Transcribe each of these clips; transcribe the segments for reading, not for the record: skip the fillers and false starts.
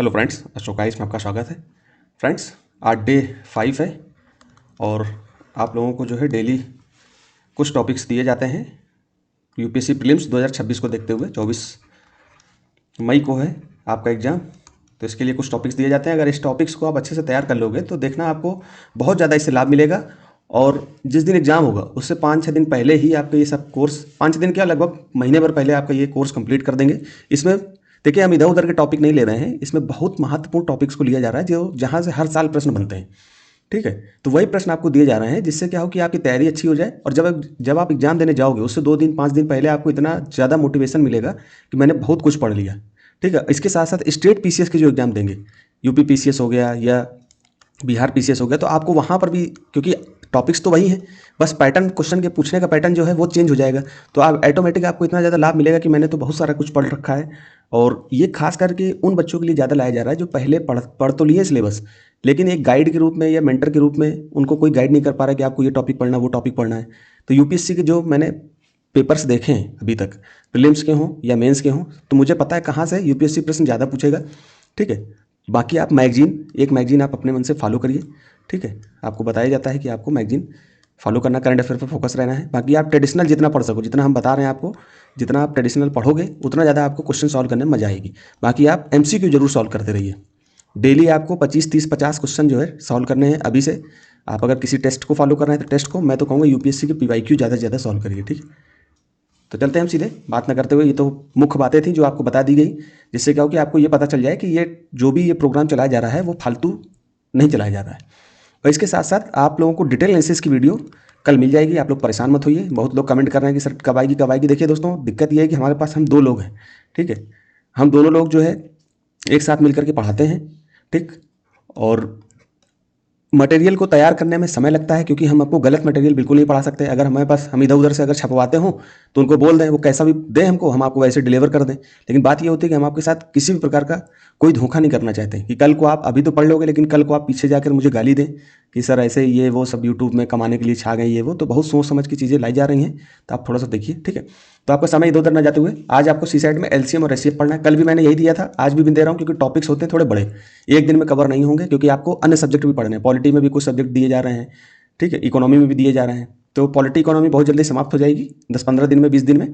Hello friends, अशोकाइस में आपका स्वागत है। फ्रेंड्स, आज डे 5 है और आप लोगों को जो है डेली कुछ टॉपिक्स दिए जाते हैं। यूपीएससी प्रीलिम्स 2026 को देखते हुए 24 मई को है आपका एग्ज़ाम, तो इसके लिए कुछ टॉपिक्स दिए जाते हैं। अगर इस टॉपिक्स को आप अच्छे से तैयार कर लोगे तो देखना आपको बहुत ज़्यादा इससे लाभ मिलेगा। और जिस दिन एग्ज़ाम होगा उससे 5-6 दिन पहले ही आपका ये सब कोर्स, 5 दिन क्या लगभग महीने भर पहले आपका ये कोर्स कंप्लीट कर देंगे। इसमें देखिए, हम इधर उधर के टॉपिक नहीं ले रहे हैं, इसमें बहुत महत्वपूर्ण टॉपिक्स को लिया जा रहा है जो जहाँ से हर साल प्रश्न बनते हैं। ठीक है, तो वही प्रश्न आपको दिए जा रहे हैं जिससे क्या हो कि आपकी तैयारी अच्छी हो जाए। और जब आप एग्जाम देने जाओगे उससे 2 दिन 5 दिन पहले आपको इतना ज़्यादा मोटिवेशन मिलेगा कि मैंने बहुत कुछ पढ़ लिया। ठीक है, इसके साथ साथ स्टेट पीसीएस के जो एग्जाम देंगे, यूपी पीसीएस हो गया या बिहार पीसीएस हो गया, तो आपको वहाँ पर भी, क्योंकि टॉपिक्स तो वही हैं, बस पैटर्न, क्वेश्चन के पूछने का पैटर्न जो है वो चेंज हो जाएगा। तो आप ऑटोमेटिक आपको इतना ज़्यादा लाभ मिलेगा कि मैंने तो बहुत सारा कुछ पढ़ रखा है। और ये खास करके उन बच्चों के लिए ज़्यादा लाया जा रहा है जो पहले पढ़ तो लिए सिलेबस, लेकिन एक गाइड के रूप में या मेंटर के रूप में उनको कोई गाइड नहीं कर पा रहा है कि आपको ये टॉपिक पढ़ना, वो टॉपिक पढ़ना है। तो यूपीएससी के जो मैंने पेपर्स देखे हैं अभी तक, प्रीलिम्स के हों या मेंस के हों, तो मुझे पता है कहाँ से यूपीएससी प्रश्न ज़्यादा पूछेगा। ठीक है, बाकी आप एक मैगजीन आप अपने मन से फॉलो करिए। ठीक है, आपको बताया जाता है कि आपको मैगजीन फॉलो करना, करंट अफेयर पर फोकस रहना है। बाकी आप ट्रेडिशनल जितना पढ़ सको, जितना हम बता रहे हैं आपको, जितना आप ट्रेडिशनल पढ़ोगे उतना ज़्यादा आपको क्वेश्चन सॉल्व करने में मजा आएगी। बाकी आप एमसीक्यू जरूर सॉल्व करते रहिए। डेली आपको 25, 30, 50 क्वेश्चन जो है सॉल्व करने हैं अभी से। आप अगर किसी टेस्ट को फॉलो कर रहे हैं तो टेस्ट को, मैं तो कहूँगा यूपीएससी के पीवाईक्यू ज़्यादा से ज़्यादा सॉल्व करिए। ठीक है, तो चलते हैं हम सीधे, बात ना करते हुए। ये तो मुख्य बातें थी जो आपको बता दी गई, जिससे क्या हो कि आपको ये पता चल जाए कि ये जो भी ये प्रोग्राम चलाया जा रहा है वो फालतू नहीं चलाया जा रहा है। और इसके साथ साथ आप लोगों को डिटेल एनालिसिस की वीडियो कल मिल जाएगी। आप लोग परेशान मत होइए। बहुत लोग कमेंट कर रहे हैं कि सर कब आएगी कब आएगी। देखिए दोस्तों, दिक्कत ये है कि हमारे पास हम 2 लोग हैं। ठीक है, हम दोनों लोग जो है एक साथ मिलकर के पढ़ाते हैं। ठीक, और मटेरियल को तैयार करने में समय लगता है, क्योंकि हम आपको गलत मटेरियल बिल्कुल नहीं पढ़ा सकते। अगर हमारे पास, हम इधर उधर से अगर छपवाते हों तो उनको बोल दें, वो कैसा भी दें हमको, हम आपको वैसे डिलीवर कर दें। लेकिन बात ये होती है कि हम आपके साथ किसी भी प्रकार का कोई धोखा नहीं करना चाहते कि कल को आप, अभी तो पढ़ लोगे लेकिन कल को आप पीछे जाकर मुझे गाली दें कि सर ऐसे ये वो सब यूट्यूब में कमाने के लिए छा गए, ये वो। तो बहुत सोच समझ की चीज़ें लाई जा रही हैं, तो आप थोड़ा सा देखिए। ठीक है, तो आपका समय इधर उधर न जाते हुए आज आपको सी साइड में एलसीएम और एचसीएफ पढ़ना है। कल भी मैंने यही दिया था, आज भी दे रहा हूँ, क्योंकि टॉपिक्स होते हैं थोड़े बड़े, एक दिन में कवर नहीं होंगे, क्योंकि आपको अन्य सब्जेक्ट भी पढ़ने हैं। पॉलिटी में भी कुछ सब्जेक्ट दिए जा रहे हैं। ठीक है, इकोनॉमी में भी दिए जा रहे हैं। तो पॉलिटी इकोनॉमी बहुत जल्दी समाप्त हो जाएगी, 10-15 दिन में, 20 दिन में।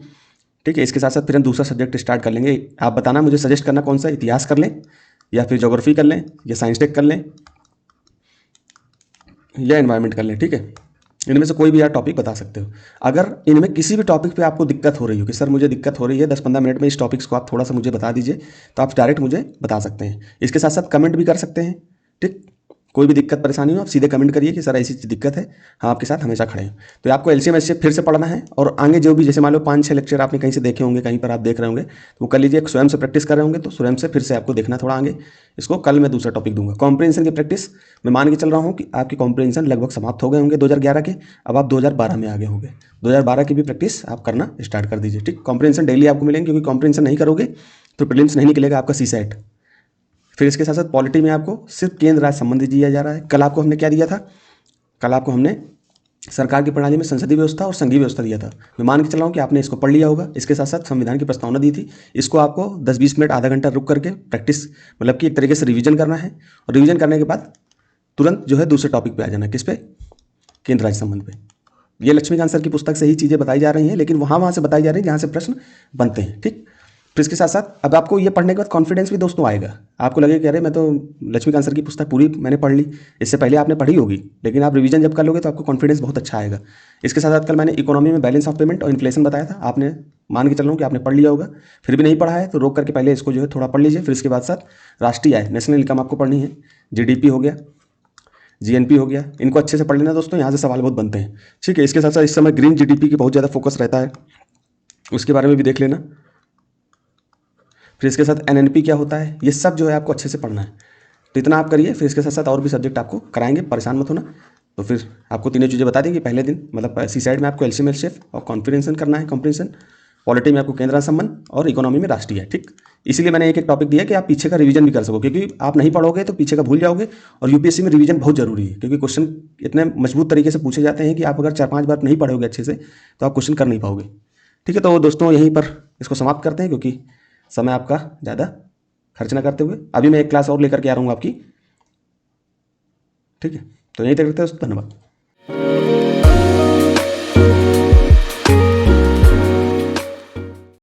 ठीक है, इसके साथ साथ फिर हम दूसरा सब्जेक्ट स्टार्ट कर लेंगे। आप बताना, मुझे सजेस्ट करना कौन सा, इतिहास कर लें या फिर ज्योग्राफी कर लें या साइंस टेक कर लें या एनवायरनमेंट कर लें। ठीक है, इनमें से कोई भी आप टॉपिक बता सकते हो। अगर इनमें किसी भी टॉपिक पे आपको दिक्कत हो रही हो कि सर मुझे दिक्कत हो रही है, 10-15 मिनट में इस टॉपिक्स को आप थोड़ा सा मुझे बता दीजिए, तो आप डायरेक्ट मुझे बता सकते हैं। इसके साथ साथ कमेंट भी कर सकते हैं। ठीक, कोई भी दिक्कत परेशानी हो आप सीधे कमेंट करिए कि सर ऐसी दिक्कत है, हम आपके साथ हमेशा खड़े हैं। तो आपको एलसीएम एचसीएफ फिर से पढ़ना है, और आगे जो भी, जैसे मान लो 5-6 लेक्चर आपने कहीं से देखे होंगे, कहीं पर आप देख रहे होंगे, तो वो कर लीजिए। स्वयं से प्रैक्टिस कर रहे होंगे तो स्वयं से फिर से आपको देखना थोड़ा आगे। इसको कल मैं दूसरा टॉपिक दूंगा। कॉम्प्रिहेंशन की प्रैक्टिस मैं मान के चल रहा हूँ कि आपके कॉम्प्रिहेंशन लगभग समाप्त हो गए होंगे 2011 के, अब आप 2012 में आगे होंगे। 2012 की भी प्रैक्टिस आप करना स्टार्ट कर दीजिए। ठीक, कॉम्प्रिहेंशन डेली आपको मिलेंगे, क्योंकि कॉम्प्रिहेंशन नहीं करोगे तो प्रीलिम्स नहीं निकलेगा आपका सी सेट। फिर इसके साथ साथ पॉलिटी में आपको सिर्फ केंद्र राज्य संबंधी दिया जा रहा है। कल आपको हमने क्या दिया था, कल आपको हमने सरकार की प्रणाली में संसदीय व्यवस्था और संघीय व्यवस्था दिया था। मैं मान के चल रहा हूँ कि आपने इसको पढ़ लिया होगा। इसके साथ साथ संविधान की प्रस्तावना दी थी, इसको आपको 10-20 मिनट, आधा घंटा रुक करके प्रैक्टिस, मतलब कि एक तरीके से रिवीजन करना है। और रिवीजन करने के बाद तुरंत जो है दूसरे टॉपिक पे आ जाना। किस पे, केंद्र राज्य संबंध पे। ये लक्ष्मीकांत सर की पुस्तक से ही चीज़ें बताई जा रही हैं, लेकिन वहाँ से बताई जा रही है जहाँ से प्रश्न बनते हैं। ठीक, फिर इसके साथ साथ अब आपको ये पढ़ने के बाद कॉन्फिडेंस भी दोस्तों आएगा। आपको लगेगा कि अरे मैं तो लक्ष्मीकांत सर की पुस्तक पूरी मैंने पढ़ ली, इससे पहले आपने पढ़ी होगी, लेकिन आप रिवीजन जब कर लोगे तो आपको कॉन्फिडेंस बहुत अच्छा आएगा। इसके साथ साथ कल मैंने इकोनॉमी में बैलेंस ऑफ पेमेंट और इन्फ्लेशन बताया था, आपने, मान के चल रहा हूँ कि आपने पढ़ लिया होगा। फिर भी नहीं पढ़ा है तो रोक करके पहले इसको जो है थोड़ा पढ़ लीजिए। फिर इसके बाद साथ राष्ट्रीय आय, नेशनल इनकम आपको पढ़नी है। जीडीपी हो गया, जीएनपी हो गया, इनको अच्छे से पढ़ लेना दोस्तों, यहाँ से सवाल बहुत बनते हैं। ठीक है, इसके साथ साथ इस समय ग्रीन जीडीपी की बहुत ज़्यादा फोकस रहता है, उसके बारे में भी देख लेना। फिर इसके साथ एनएनपी क्या होता है, ये सब जो है आपको अच्छे से पढ़ना है। तो इतना आप करिए। फिर इसके साथ साथ और भी सब्जेक्ट आपको कराएंगे, परेशान मत होना। तो फिर आपको तीनों चीज़ें बता देंगे पहले दिन, मतलब सी साइड में आपको एलसीएम एचसीएफ और कॉन्फिडेंसन करना है, कॉम्प्रिहेंशन। पॉलिटी में आपको केंद्र राज्य संबंध और इकोनॉमी में राष्ट्रीय है। ठीक, इसीलिए मैंने एक एक टॉपिक दिया कि आप पीछे का रिवीजन भी कर सको, क्योंकि आप नहीं पढ़ोगे तो पीछे का भूल जाओगे। और यूपीएससी में रिवीजन बहुत जरूरी है, क्योंकि क्वेश्चन इतने मजबूत तरीके से पूछे जाते हैं कि आप अगर 4-5 बार नहीं पढ़ोगे अच्छे से तो आप क्वेश्चन कर नहीं पाओगे। ठीक है, तो दोस्तों यहीं पर इसको समाप्त करते हैं, क्योंकि समय आपका ज़्यादा खर्च ना करते हुए। अभी मैं एक क्लास और लेकर के आ रहा हूँ आपकी, ठीक है। तो यहीं तक रखते हैं, धन्यवाद।